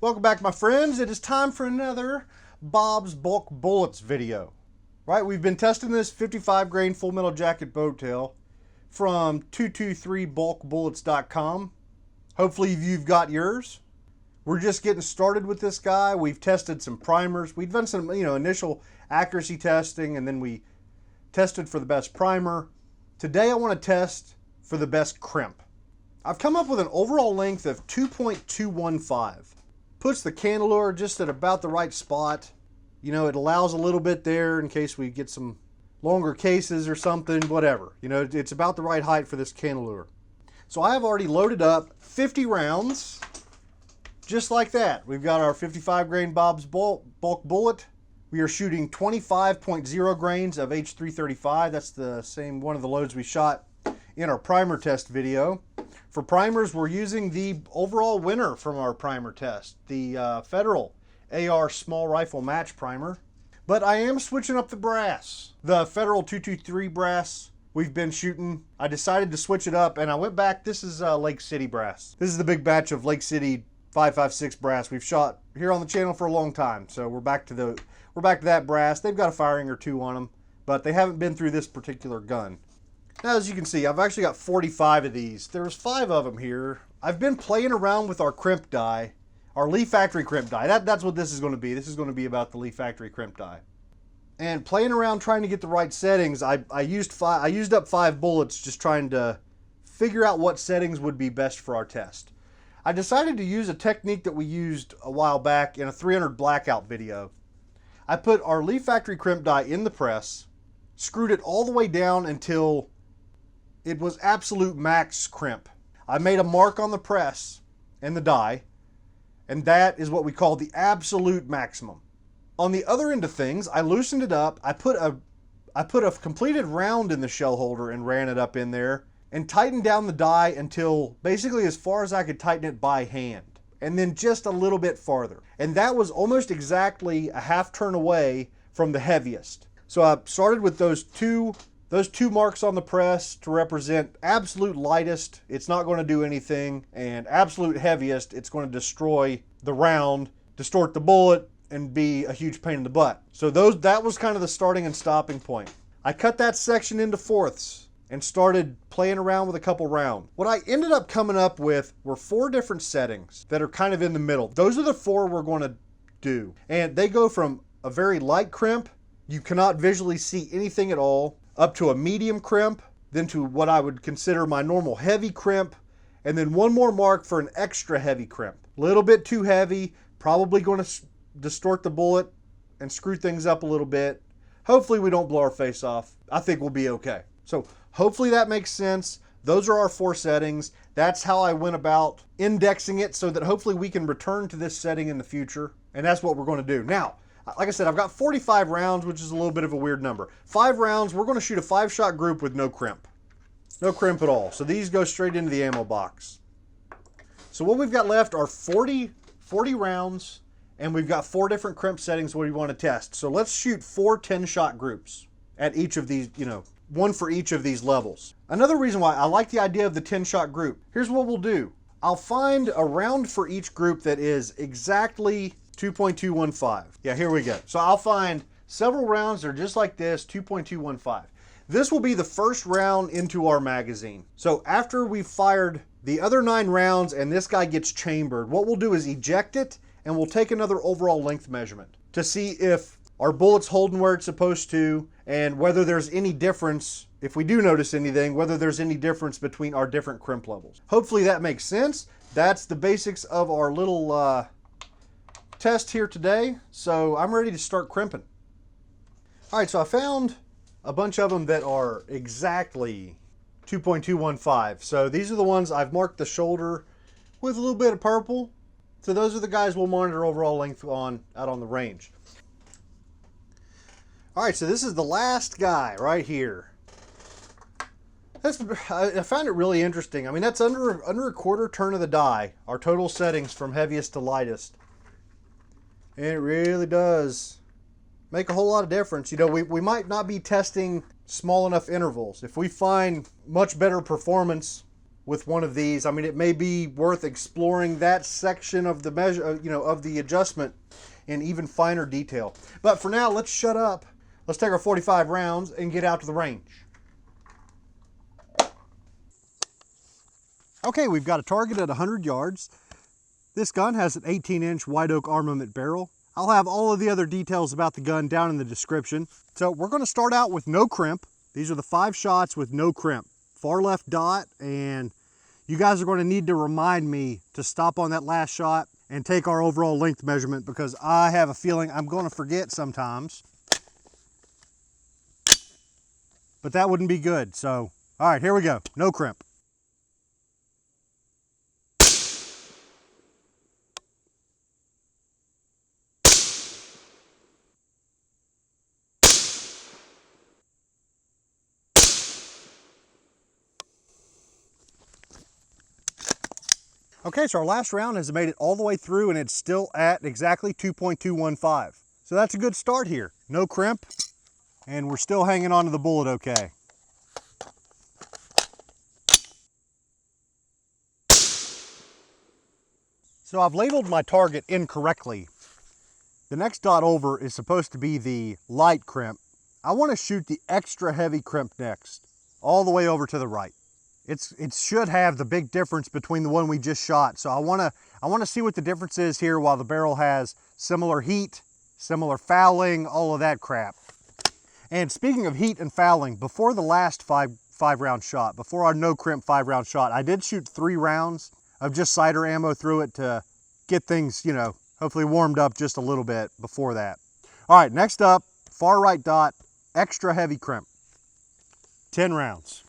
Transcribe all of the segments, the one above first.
Welcome back, my friends. It is time for another Bob's Bulk Bullets video. Right, we've been testing this 55 grain full metal jacket boat tail from 223bulkbullets.com. Hopefully you've got yours. We're just getting started with this guy. We've tested some primers. We've done some, initial accuracy testing, and then we tested for the best primer. Today I want to test for the best crimp. I've come up with an overall length of 2.215. Puts the candelure just at about the right spot. It allows a little bit there in case we get some longer cases or something, whatever. It's about the right height for this candelure. So I have already loaded up 50 rounds, just like that. We've got our 55 grain Bob's Bulk Bullet. We are shooting 25.0 grains of H335. That's the same one of the loads we shot in our primer test video. For primers, we're using the overall winner from our primer test, the Federal AR Small Rifle Match Primer. But I am switching up the brass. The Federal 223 brass we've been shooting, I decided to switch it up, and I went back. This is Lake City brass. This is the big batch of Lake City 5.56 brass we've shot here on the channel for a long time. So we're back to that brass. They've got a firing or two on them, but they haven't been through this particular gun. Now, as you can see, I've actually got 45 of these. There's 5 of them here. I've been playing around with our crimp die, our Lee Factory crimp die. That's what this is going to be. This is going to be about the Lee Factory crimp die. And playing around trying to get the right settings, I used up 5 bullets just trying to figure out what settings would be best for our test. I decided to use a technique that we used a while back in a 300 blackout video. I put our Lee Factory crimp die in the press, screwed it all the way down until it was absolute max crimp. I made a mark on the press and the die, and that is what we call the absolute maximum. On the other end of things, I loosened it up. I put a completed round in the shell holder and ran it up in there and tightened down the die until basically as far as I could tighten it by hand, and then just a little bit farther. And that was almost exactly a half turn away from the heaviest. So I started with those two marks on the press to represent absolute lightest, it's not going to do anything, and absolute heaviest, it's going to destroy the round, distort the bullet, and be a huge pain in the butt. So that was kind of the starting and stopping point. I cut that section into fourths and started playing around with a couple rounds. What I ended up coming up with were 4 different settings that are kind of in the middle. Those are the 4 we're going to do. And they go from a very light crimp, you cannot visually see anything at all, up to a medium crimp, then to what I would consider my normal heavy crimp, and then one more mark for an extra heavy crimp. A little bit too heavy, probably going to distort the bullet and screw things up a little bit. Hopefully we don't blow our face off. I think we'll be okay. So hopefully that makes sense. Those are our 4 settings. That's how I went about indexing it so that hopefully we can return to this setting in the future. And that's what we're going to do. Now, like I said, I've got 45 rounds, which is a little bit of a weird number. 5 rounds, we're going to shoot a 5-shot group with no crimp. No crimp at all. So these go straight into the ammo box. So what we've got left are 40 rounds, and we've got 4 different crimp settings we want to test. So let's shoot 4 10-shot groups at each of these, one for each of these levels. Another reason why I like the idea of the 10-shot group, here's what we'll do. I'll find a round for each group that is exactly 2.215. Yeah, here we go. So I'll find several rounds that are just like this, 2.215. This will be the first round into our magazine. So after we've fired the other 9 rounds and this guy gets chambered, what we'll do is eject it, and we'll take another overall length measurement to see if our bullet's holding where it's supposed to, and whether there's any difference, if we do notice anything, whether there's any difference between our different crimp levels. Hopefully that makes sense. That's the basics of our little test here today. So I'm ready to start crimping. All right, so I found a bunch of them that are exactly 2.215. So these are the ones I've marked the shoulder with a little bit of purple. So those are the guys we'll monitor overall length out on the range. All right, so this is the last guy right here. I found it really interesting. I mean, that's under a quarter turn of the die, our total settings from heaviest to lightest. And it really does make a whole lot of difference. We might not be testing small enough intervals. If we find much better performance with one of these. I mean, it may be worth exploring that section of the measure, of the adjustment in even finer detail. But for now, let's shut up. Let's take our 45 rounds and get out to the range. Okay, we've got a target at 100 yards. This gun has an 18-inch white oak armament barrel. I'll have all of the other details about the gun down in the description. So we're going to start out with no crimp. These are the 5 shots with no crimp. Far left dot, and you guys are going to need to remind me to stop on that last shot and take our overall length measurement, because I have a feeling I'm going to forget sometimes. But that wouldn't be good. So, all right, here we go. No crimp. Okay, so our last round has made it all the way through, and it's still at exactly 2.215. So that's a good start here. No crimp, and we're still hanging on to the bullet okay. So I've labeled my target incorrectly. The next dot over is supposed to be the light crimp. I want to shoot the extra heavy crimp next, all the way over to the right. It should have the big difference between the one we just shot. So I want to see what the difference is here while the barrel has similar heat, similar fouling, all of that crap. And speaking of heat and fouling, before the last five round shot, before our no crimp 5-round shot, I did shoot 3 rounds of just cider ammo through it to get things, hopefully warmed up just a little bit before that. All right, next up, far right dot, extra heavy crimp. 10 rounds.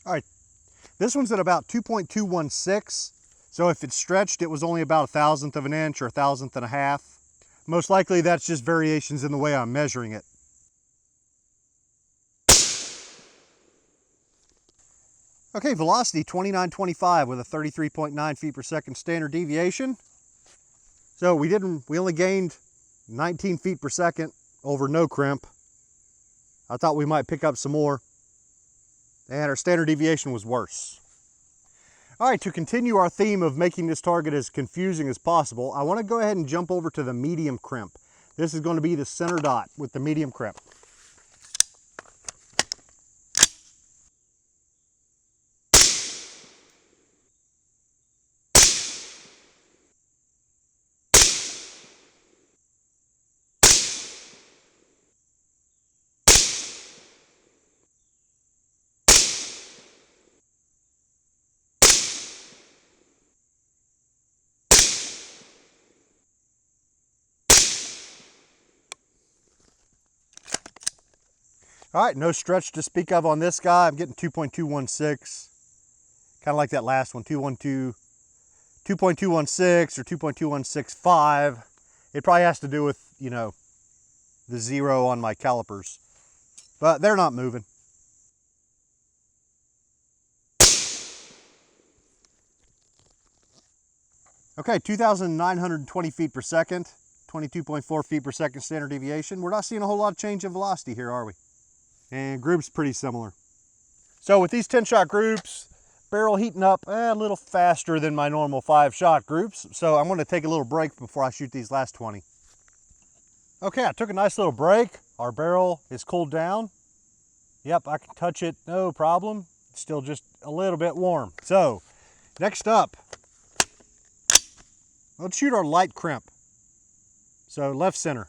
All right, this one's at about 2.216. So if it's stretched, it was only about 1/1000th of an inch or 1/1000th and a half. Most likely that's just variations in the way I'm measuring it. Okay, velocity 2925 with a 33.9 feet per second standard deviation. So we only gained 19 feet per second over no crimp. I thought we might pick up some more, and our standard deviation was worse. All right, to continue our theme of making this target as confusing as possible, I want to go ahead and jump over to the medium crimp. This is going to be the center dot with the medium crimp. All right, no stretch to speak of on this guy. I'm getting 2.216, kind of like that last one, 2.216 or 2.2165. It probably has to do with, the 0 on my calipers, but they're not moving. Okay, 2,920 feet per second, 22.4 feet per second standard deviation. We're not seeing a whole lot of change in velocity here, are we? And group's pretty similar. So with these 10-shot groups, barrel heating up a little faster than my normal 5-shot groups. So I'm going to take a little break before I shoot these last 20. Okay, I took a nice little break. Our barrel is cooled down. Yep, I can touch it, no problem. It's still just a little bit warm. So next up, let's shoot our light crimp. So left center.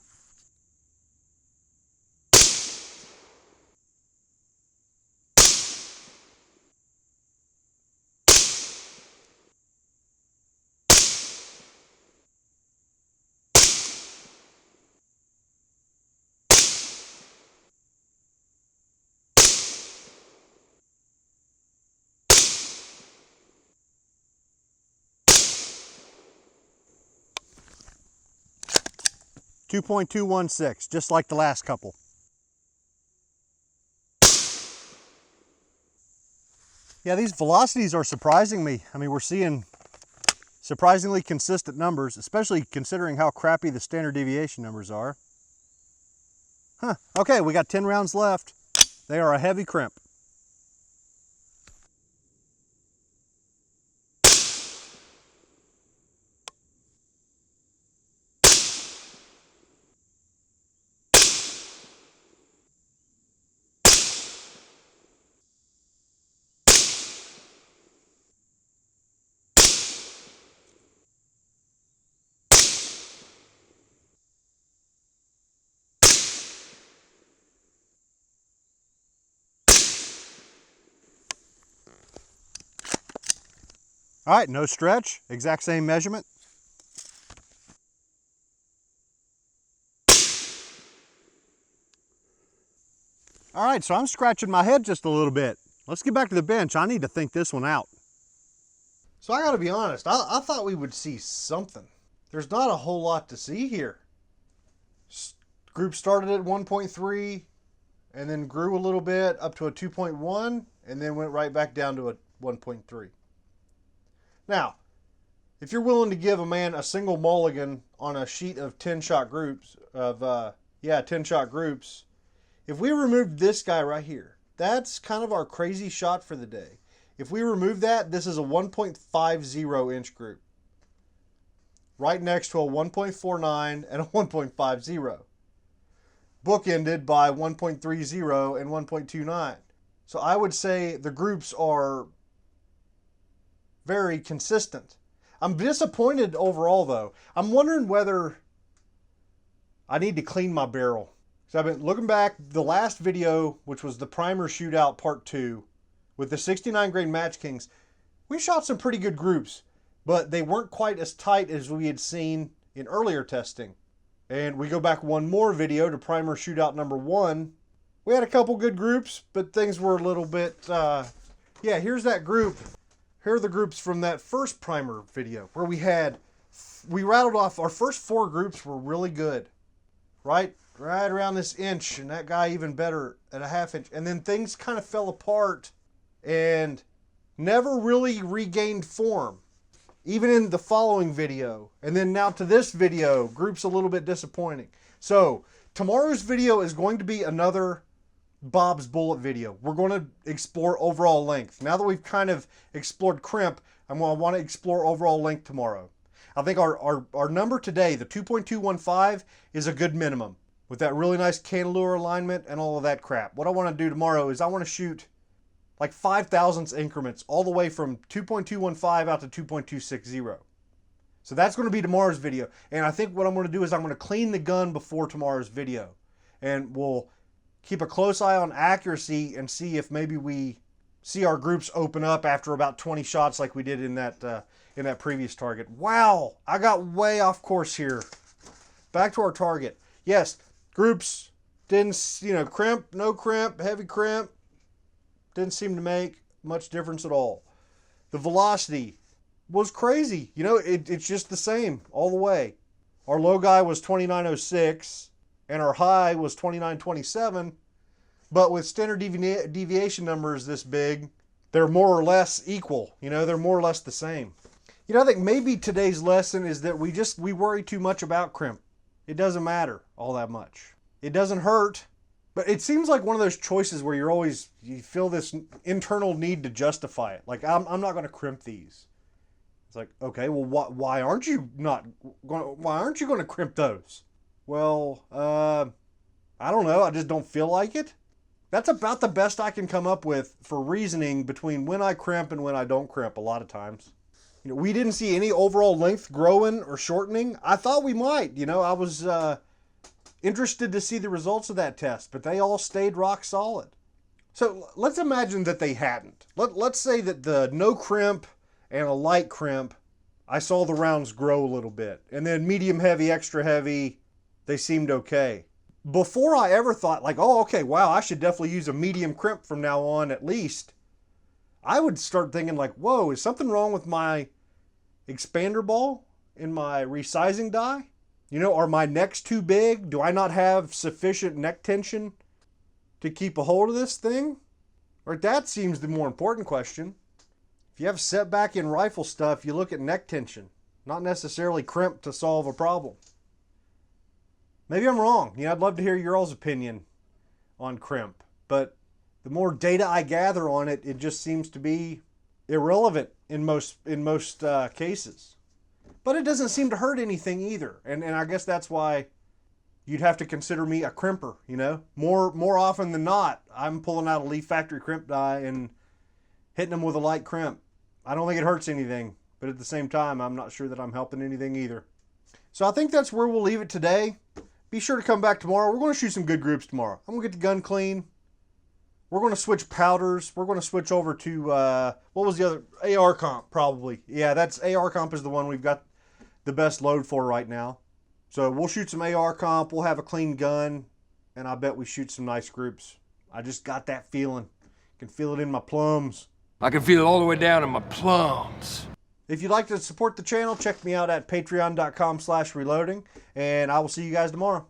2.216, just like the last couple. Yeah, these velocities are surprising me. I mean, we're seeing surprisingly consistent numbers, especially considering how crappy the standard deviation numbers are. Huh, okay, we got 10 rounds left. They are a heavy crimp. All right, no stretch, exact same measurement. All right, so I'm scratching my head just a little bit. Let's get back to the bench. I need to think this one out. So I gotta be honest, I thought we would see something. There's not a whole lot to see here. Group started at 1.3 and then grew a little bit up to a 2.1 and then went right back down to a 1.3. Now, if you're willing to give a man a single mulligan on a sheet of 10-shot groups, 10-shot groups, if we removed this guy right here, that's kind of our crazy shot for the day. If we remove that, this is a 1.50 inch group. Right next to a 1.49 and a 1.50. Bookended by 1.30 and 1.29. So I would say the groups are very consistent. I'm disappointed overall though. I'm wondering whether I need to clean my barrel. So I've been looking back, the last video, which was the primer shootout part 2 with the 69 grain Match Kings, we shot some pretty good groups, but they weren't quite as tight as we had seen in earlier testing. And we go back one more video to primer shootout number 1. We had a couple good groups, but things were a little bit, here's that group. Here are the groups from that first primer video where we rattled off, our first 4 groups were really good, right around this inch, and that guy even better at a half inch. And then things kind of fell apart and never really regained form, even in the following video. And then now to this video, groups a little bit disappointing. So tomorrow's video is going to be another Bob's Bullet video. We're going to explore overall length. Now that we've kind of explored crimp, I'm going to want to explore overall length tomorrow. I think our number today, the 2.215, is a good minimum with that really nice cantilever alignment and all of that crap. What I want to do tomorrow is I want to shoot like 5 thousandths increments all the way from 2.215 out to 2.260. So that's going to be tomorrow's video. And I think what I'm going to do is I'm going to clean the gun before tomorrow's video. And we'll keep a close eye on accuracy and see if maybe we see our groups open up after about 20 shots like we did in that previous target. Wow, I got way off course here. Back to our target. Yes, groups didn't, crimp, no crimp, heavy crimp. Didn't seem to make much difference at all. The velocity was crazy. It's just the same all the way. Our low guy was 29.06 and our high was 29.27. But with standard deviation numbers this big, they're more or less equal. They're more or less the same. I think maybe today's lesson is that we worry too much about crimp. It doesn't matter all that much. It doesn't hurt. But it seems like one of those choices where you feel this internal need to justify it. Like, I'm not going to crimp these. It's like, okay, well, why aren't you going to crimp those? Well, I don't know. I just don't feel like it. That's about the best I can come up with for reasoning between when I crimp and when I don't crimp a lot of times. We didn't see any overall length growing or shortening. I thought we might. I was interested to see the results of that test, but they all stayed rock solid. So let's imagine that they hadn't. Let's say that the no crimp and a light crimp, I saw the rounds grow a little bit. And then medium heavy, extra heavy, they seemed okay. Before I ever thought like, oh, okay, wow, I should definitely use a medium crimp from now on at least, I would start thinking like, whoa, is something wrong with my expander ball in my resizing die? You know, are my necks too big? Do I not have sufficient neck tension to keep a hold of this thing? Or that seems the more important question. If you have setback in rifle stuff, you look at neck tension, not necessarily crimp to solve a problem. Maybe I'm wrong. You know, I'd love to hear your all's opinion on crimp, but the more data I gather on it, it just seems to be irrelevant in most cases. But it doesn't seem to hurt anything either, and I guess that's why you'd have to consider me a crimper. You know, more often than not, I'm pulling out a Leaf Factory crimp die and hitting them with a light crimp. I don't think it hurts anything, but at the same time, I'm not sure that I'm helping anything either. So I think that's where we'll leave it today. Be sure to come back tomorrow. We're going to shoot some good groups tomorrow. I'm going to get the gun clean. We're going to switch powders. We're going to switch over to, what was the other? AR comp, probably. Yeah, that's AR comp is the one we've got the best load for right now. So we'll shoot some AR comp. We'll have a clean gun. And I bet we shoot some nice groups. I just got that feeling. Can feel it in my plums. I can feel it all the way down in my plums. If you'd like to support the channel, check me out at patreon.com/reloading, and I will see you guys tomorrow.